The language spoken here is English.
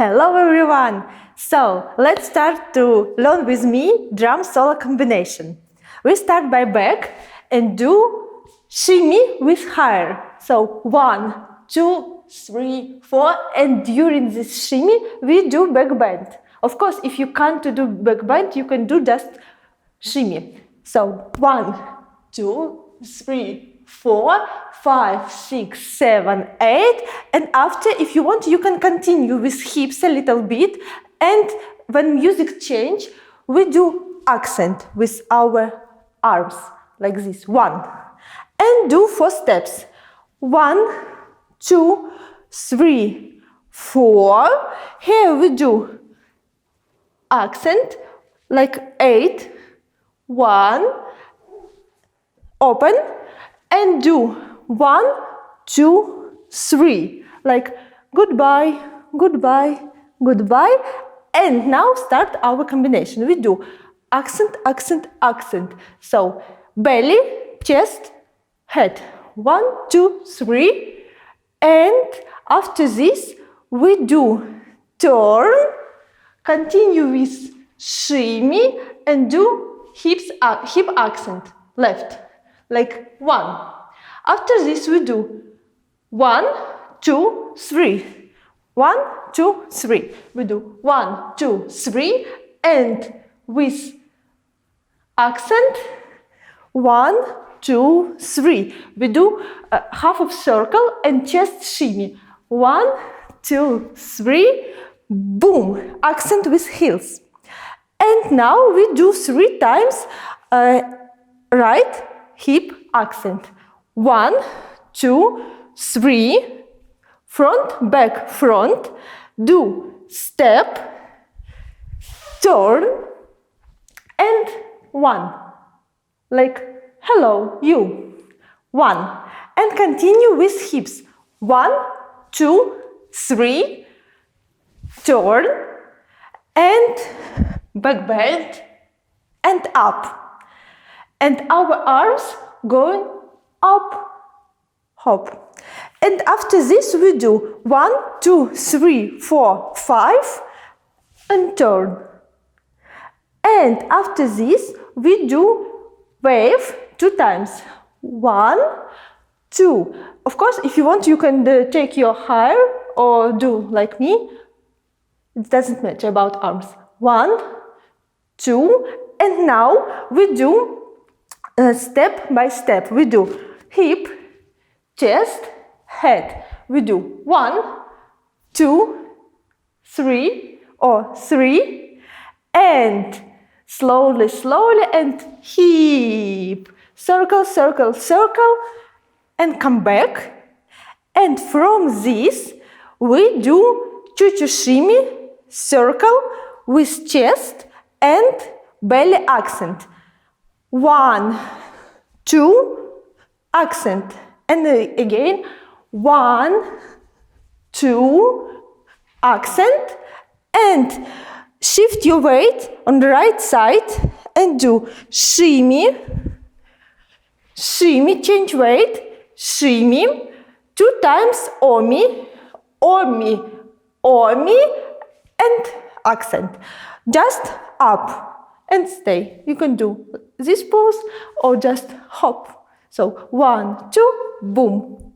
Hello everyone! So let's start to learn with me drum solo combination. We start by back and do shimmy with higher. So 1, 2, 3, 4, and during this shimmy we do back bend. Of course, if you can't do back bend, you can do just shimmy. So 1, 2, 3, 4, 5, 6, 7, 8, and after, if you want, you can continue with hips a little bit, and when music change, we do accent with our arms, like this, 1, and do 4 steps, 1, 2, 3, 4, here we do accent, like 8, 1, open, and do 1, 2, 3, like goodbye, goodbye, goodbye. And now start our combination. We do accent, accent, accent. So belly, chest, head. 1, 2, 3. And after this, we do turn, continue with shimmy, and do hip accent, left. Like 1. After this we do 1, 2, 3. 1, 2, 3. We do 1, 2, 3, and with accent 1, 2, 3. We do half of circle and chest shimmy. 1, 2, 3. Boom! Accent with heels. And now we do 3 times right hip accent. 1, 2, 3, front, back, front, do step, turn, and 1, like hello, you, 1, and continue with hips, 1, 2, 3, turn, and back bend, and up. And our arms going up, hop. And after this we do 1, 2, 3, 4, 5, and turn. And after this we do wave 2 times. 1, 2. Of course, if you want, you can take your hair or do like me. It doesn't matter about arms. 1, 2, and now we do step by step. We do hip, chest, head. We do 1, 2, 3, or 3, and slowly, slowly, and hip, circle, circle, circle, and come back. And from this, we do choo-choo shimmy, circle with chest and belly accent. 1, 2, accent, and again 1, 2, accent, and shift your weight on the right side and do shimmy, shimmy, change weight, shimmy, 2 times omi, omi, omi, and accent. Just up and stay. You can do this pose or just hop. So 1, 2, boom.